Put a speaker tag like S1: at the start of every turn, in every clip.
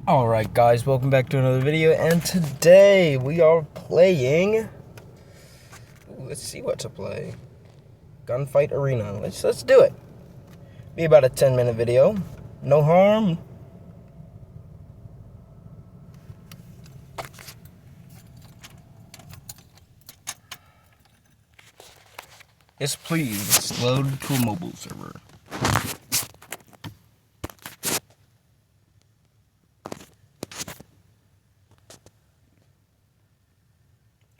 S1: Alright guys, welcome back to another video, and today we are playing... let's see what to play. Gunfight Arena. Let's do it. Be about a 10-minute video. No harm. Yes please, let's load to a mobile server.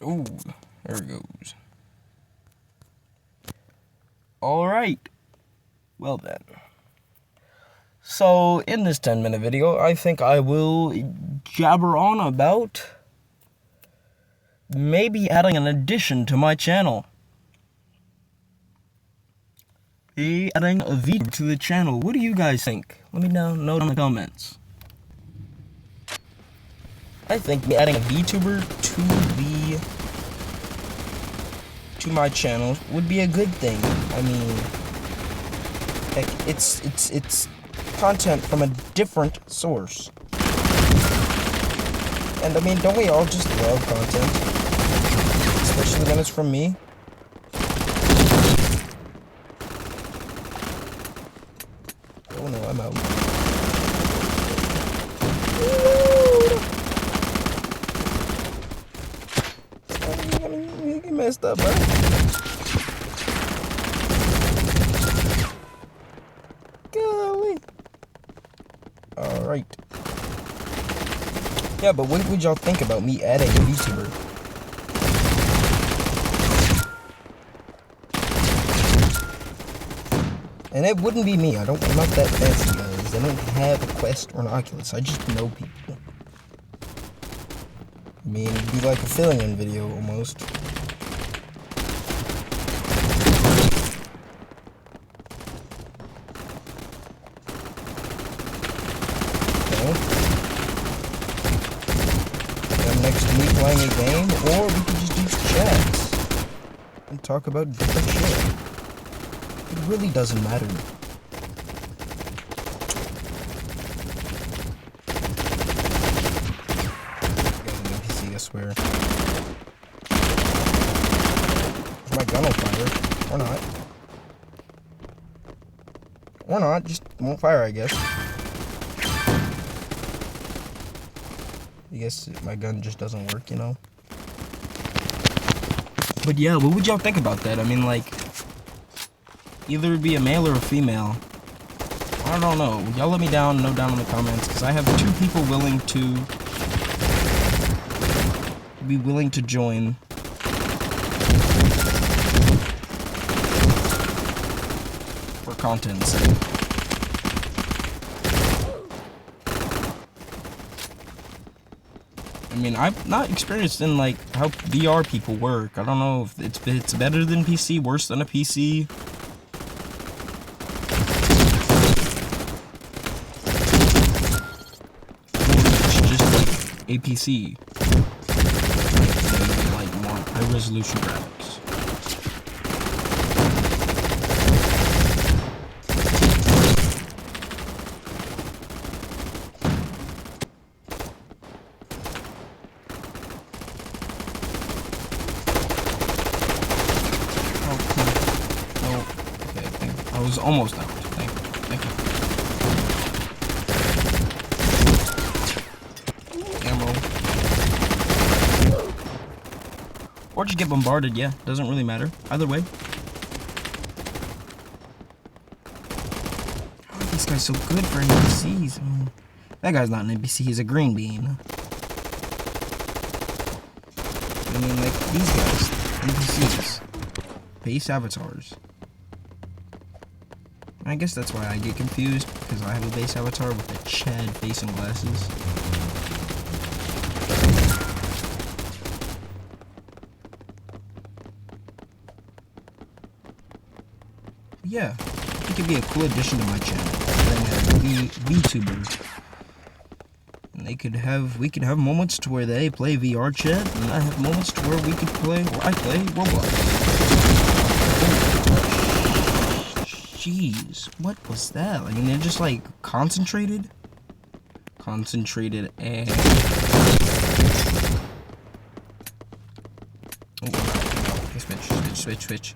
S1: Ooh, there it goes. Alright. Well then. So, in this 10-minute video, I think I will jabber on about maybe adding an addition to my channel. Adding a VTuber to the channel. What do you guys think? Let me know in the comments. I think adding a VTuber to my channel would be a good thing. I mean, heck, it's content from a different source. And I mean, don't we all just love content? Especially when it's from me. Oh no, I'm out. You get messed up, bro. Golly. Alright. Yeah, but what would y'all think about me adding a VTuber? And it wouldn't be me. I'm not that fancy, guys. I don't have a Quest or an Oculus. I just know people. I mean, it'd be like a fill-in video almost. Okay. And next week playing a game, or we could just do chats and talk about different shit. It really doesn't matter. I swear. Is my gun on fire? Or not? Or not, just won't fire, I guess. I guess my gun just doesn't work, you know? But yeah, what would y'all think about that? I mean, like, either it'd be a male or a female. I don't know. Y'all let me know down in the comments, because I have 2 people willing to join. For content's sake. I mean, I'm not experienced in, like, how VR people work. I don't know if it's better than PC, worse than a PC. It's just like a PC. High resolution graphics. Okay, I was almost out. Thank you. Ammo. Or just get bombarded, yeah. Doesn't really matter. Either way. Oh, this guy's so good for NPCs. That guy's not an NPC, he's a green bean. I mean, like, these guys, NPCs. Base avatars. I guess that's why I get confused, because I have a base avatar with a Chad face and glasses. Yeah, it could be a cool addition to my channel. VTubers. And we could have moments to where they play VR chat, and I have moments to where I play Roblox. Jeez, what was that? I mean, they're just like concentrated concentrated and... Oh, okay, switch.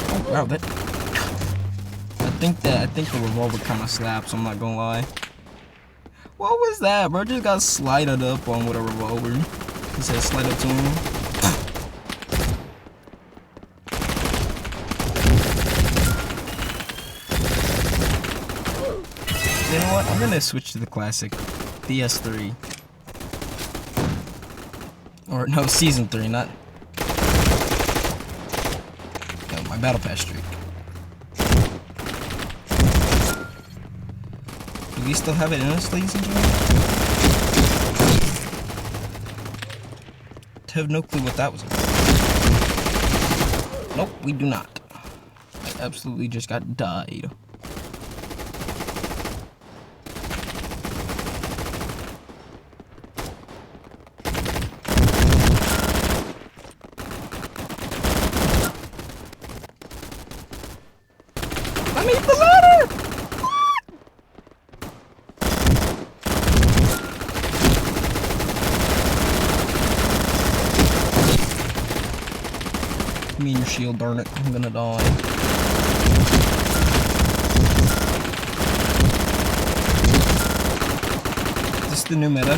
S1: Oh, wow, that... I think the revolver kind of slaps, I'm not gonna lie. What was that, bro? Just got slided up on with a revolver. He said slide up to him. You know what? I'm gonna switch to the classic PS3. Or no, Season 3, not... No, my Battle Pass streak. Do we still have it in us, ladies and gentlemen? I have no clue what that was about. Nope, we do not. I absolutely just got died. Let me eat the ladder! Me and your shield, darn it. I'm gonna die. Is this the new meta?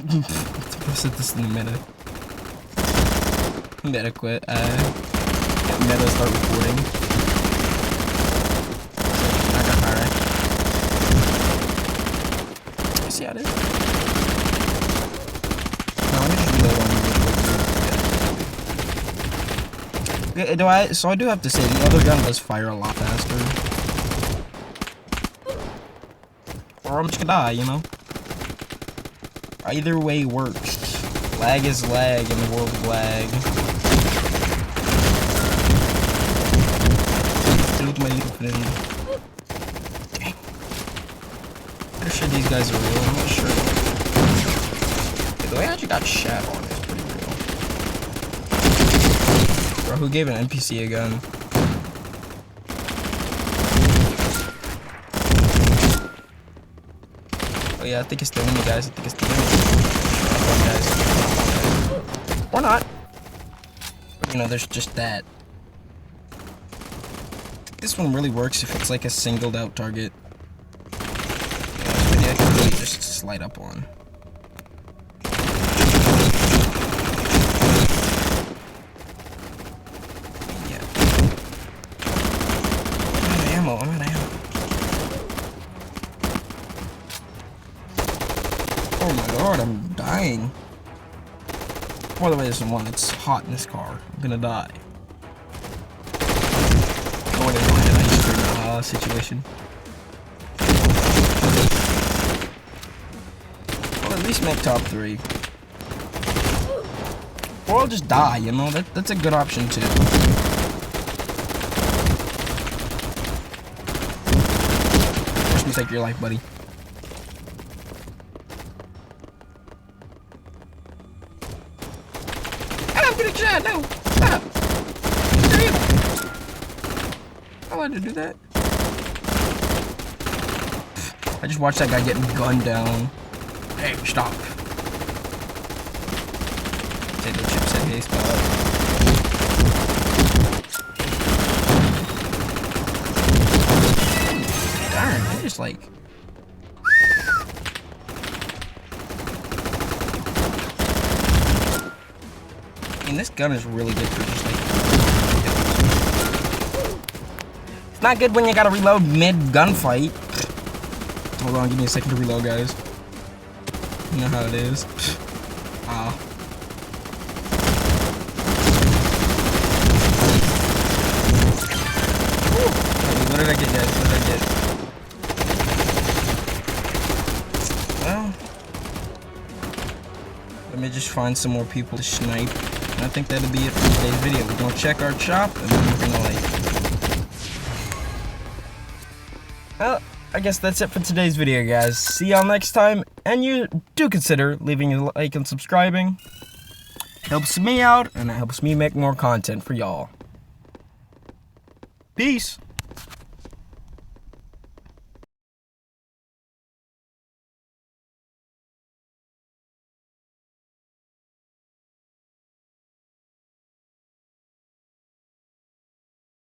S1: I said this is the new meta. Meta quit. Meta start recording. I got fire. See how it is? No, let me just reload on you. So I do have to say, the other gun does fire a lot faster. Or I'm just gonna die, you know? Either way works. Lag is lag in the world of lag. With my little friend. Dang. Pretty sure these guys are real, I'm not sure. The way I actually got shot on is pretty real. Bro, who gave an NPC a gun? Oh yeah, I think it's the enemy, guys. I think it's the enemy. Or not. But, you know, there's just that. This one really works if it's like a singled out target. Yeah, I can really just slide up on. Yeah. I'm out of ammo, Oh my lord, I'm dying. By the way, there's one. It's hot in this car. I'm gonna die. Situation. Well, at least make top 3. Or I'll just die, you know? That's a good option too. Watch me take your life, buddy. I'm gonna shot! No! Stop! I wanted to do that. I just watched that guy getting gunned down. Hey, stop. Potato chip said, hey, stop. Darn, they're just like... I mean, this gun is really good for just like... It's not good when you gotta reload mid-gunfight. Hold on, give me a second to reload, guys. You know how it is. Ah. What did I get, guys? What did I get? Well, let me just find some more people to snipe. And I think that'll be it for today's video. We're gonna check our shop, and then we're gonna like... Well, I guess that's it for today's video, guys. See y'all next time, and you do consider leaving a like and subscribing. Helps me out, and it helps me make more content for y'all. Peace.